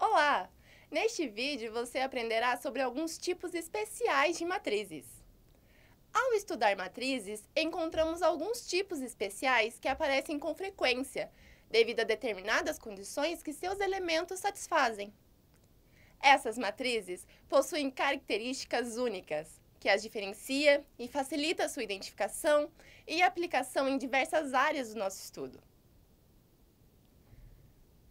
Olá! Neste vídeo você aprenderá sobre alguns tipos especiais de matrizes. Ao estudar matrizes, encontramos alguns tipos especiais que aparecem com frequência, devido a determinadas condições que seus elementos satisfazem. Essas matrizes possuem características únicas, que as diferencia e facilita sua identificação e aplicação em diversas áreas do nosso estudo.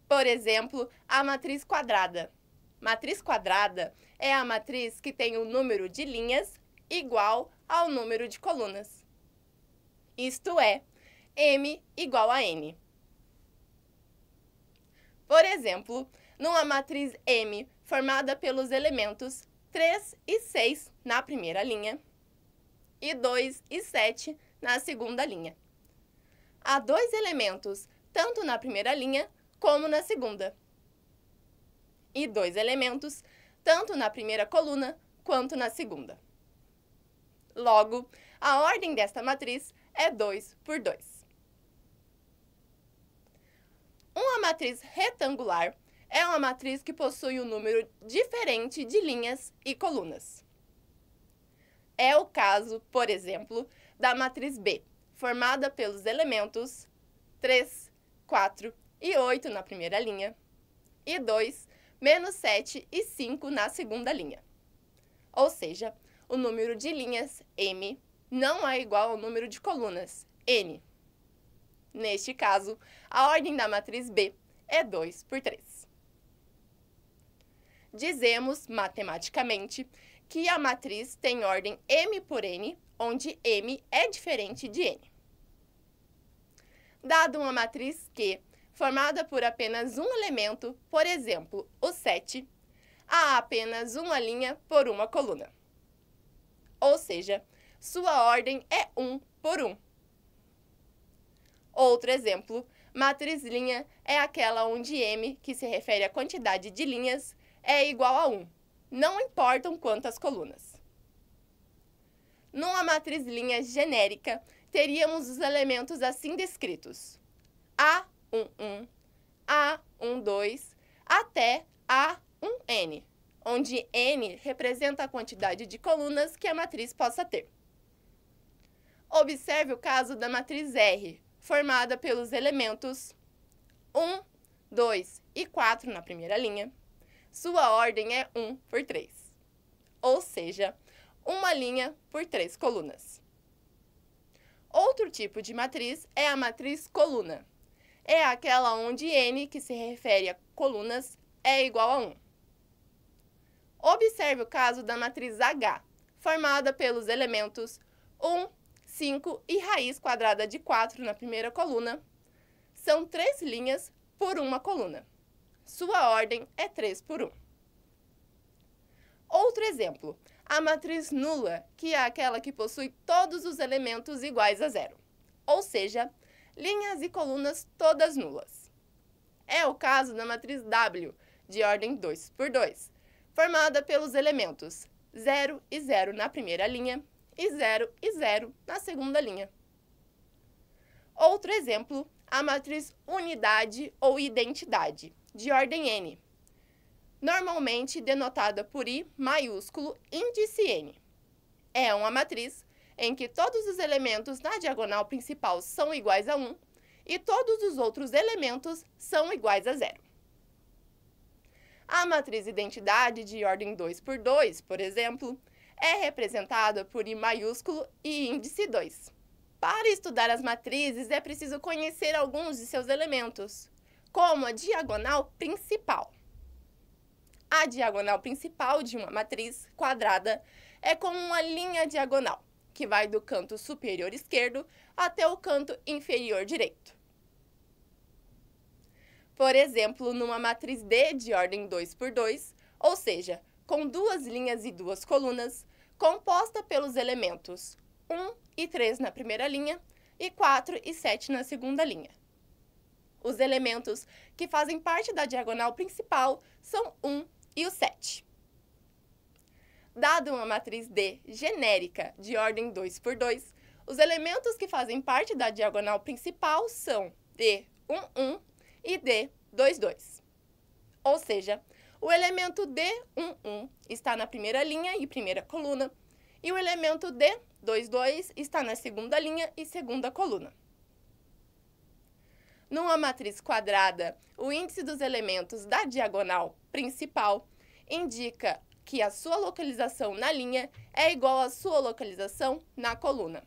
Por exemplo, a matriz quadrada. Matriz quadrada é a matriz que tem o número de linhas igual ao número de colunas. Isto é, M igual a N. Por exemplo, numa matriz M formada pelos elementos 3 e 6 na primeira linha e 2 e 7 na segunda linha. Há dois elementos tanto na primeira linha como na segunda, e dois elementos tanto na primeira coluna quanto na segunda. Logo, a ordem desta matriz é 2 por 2. Uma matriz retangular é uma matriz que possui um número diferente de linhas e colunas. É o caso, por exemplo, da matriz B, formada pelos elementos 3, 4 e 8 na primeira linha, e 2, menos 7 e 5 na segunda linha. Ou seja, o número de linhas, M, não é igual ao número de colunas, N. Neste caso, a ordem da matriz B é 2 por 3. Dizemos, matematicamente, que a matriz tem ordem M por N, onde M é diferente de N. Dado uma matriz Q, formada por apenas um elemento, por exemplo, o 7, há apenas uma linha por uma coluna. Ou seja, sua ordem é 1 por 1. Outro exemplo, matriz linha é aquela onde M, que se refere à quantidade de linhas, é igual a 1, não importam quantas colunas. Numa matriz linha genérica, teríamos os elementos assim descritos: A11, A12, até A1N, onde N representa a quantidade de colunas que a matriz possa ter. Observe o caso da matriz R, formada pelos elementos 1, 2 e 4 na primeira linha. Sua ordem é 1 por 3, ou seja, uma linha por 3 colunas. Outro tipo de matriz é a matriz coluna. É aquela onde N, que se refere a colunas, é igual a 1. Observe o caso da matriz H, formada pelos elementos 1, 5 e raiz quadrada de 4 na primeira coluna. São 3 linhas por uma coluna. Sua ordem é 3 por 1. Outro exemplo, a matriz nula, que é aquela que possui todos os elementos iguais a zero, ou seja, linhas e colunas todas nulas. É o caso da matriz W, de ordem 2 por 2, formada pelos elementos 0 e 0 na primeira linha e 0 e 0 na segunda linha. Outro exemplo, a matriz unidade ou identidade, de ordem N, normalmente denotada por I maiúsculo índice N. É uma matriz em que todos os elementos na diagonal principal são iguais a 1 e todos os outros elementos são iguais a 0. A matriz identidade de ordem 2 por 2, por exemplo, é representada por I maiúsculo e índice 2. Para estudar as matrizes, é preciso conhecer alguns de seus elementos, como a diagonal principal. A diagonal principal de uma matriz quadrada é como uma linha diagonal, que vai do canto superior esquerdo até o canto inferior direito. Por exemplo, numa matriz D de ordem 2 por 2, ou seja, com duas linhas e duas colunas, composta pelos elementos 1 e 3 na primeira linha e 4 e 7 na segunda linha. Os elementos que fazem parte da diagonal principal são 1 e o 7. Dado uma matriz D genérica de ordem 2 por 2, os elementos que fazem parte da diagonal principal são D11 e D22. Ou seja, O elemento D11 está na primeira linha e primeira coluna, e o elemento D22 está na segunda linha e segunda coluna. Numa matriz quadrada, o índice dos elementos da diagonal principal indica que a sua localização na linha é igual à sua localização na coluna.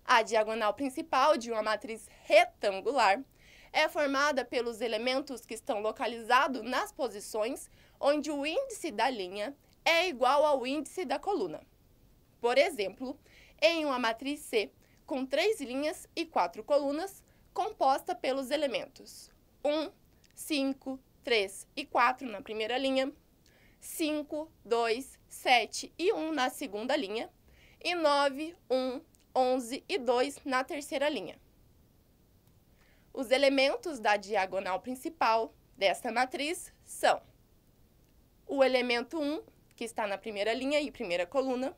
A diagonal principal de uma matriz retangular é formada pelos elementos que estão localizados nas posições onde o índice da linha é igual ao índice da coluna. Por exemplo, em uma matriz C com 3 linhas e 4 colunas, composta pelos elementos 1, 5, 3 e 4 na primeira linha, 5, 2, 7 e 1 na segunda linha, e 9, 1, 11 e 2 na terceira linha. Os elementos da diagonal principal desta matriz são o elemento 1, que está na primeira linha e primeira coluna,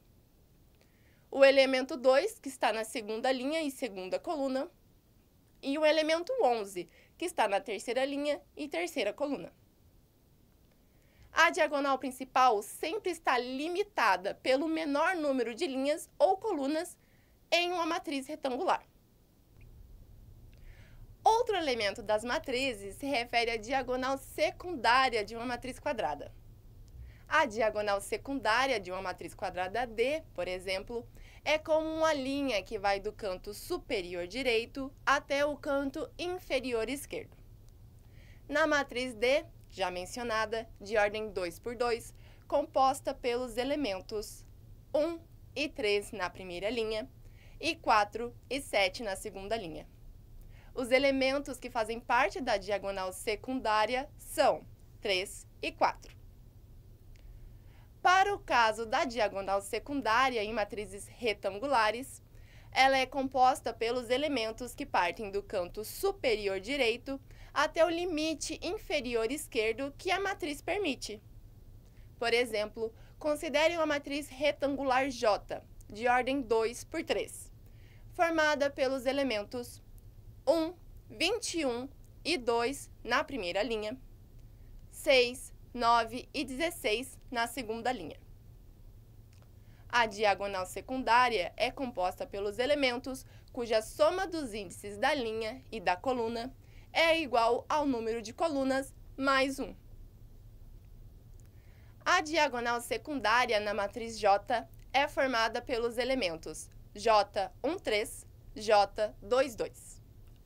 o elemento 2, que está na segunda linha e segunda coluna, e o elemento 11, que está na terceira linha e terceira coluna. A diagonal principal sempre está limitada pelo menor número de linhas ou colunas em uma matriz retangular. Outro elemento das matrizes se refere à diagonal secundária de uma matriz quadrada. A diagonal secundária de uma matriz quadrada D, por exemplo, é como uma linha que vai do canto superior direito até o canto inferior esquerdo. Na matriz D, já mencionada, de ordem 2 por 2, composta pelos elementos 1 e 3 na primeira linha e 4 e 7 na segunda linha. Os elementos que fazem parte da diagonal secundária são 3 e 4. Para o caso da diagonal secundária em matrizes retangulares, ela é composta pelos elementos que partem do canto superior direito até o limite inferior esquerdo que a matriz permite. Por exemplo, considere uma matriz retangular J, de ordem 2 por 3, formada pelos elementos 1, 21 e 2 na primeira linha, 6, 9 e 16 na segunda linha. A diagonal secundária é composta pelos elementos cuja soma dos índices da linha e da coluna é igual ao número de colunas mais 1. A diagonal secundária na matriz J é formada pelos elementos J13, J22.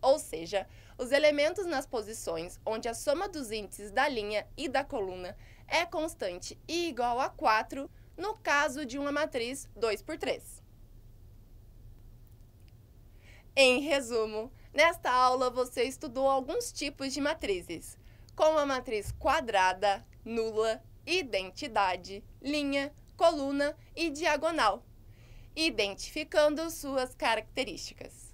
Ou seja, os elementos nas posições onde a soma dos índices da linha e da coluna é constante e igual a 4, no caso de uma matriz 2 por 3. Em resumo, nesta aula você estudou alguns tipos de matrizes, como a matriz quadrada, nula, identidade, linha, coluna e diagonal, identificando suas características.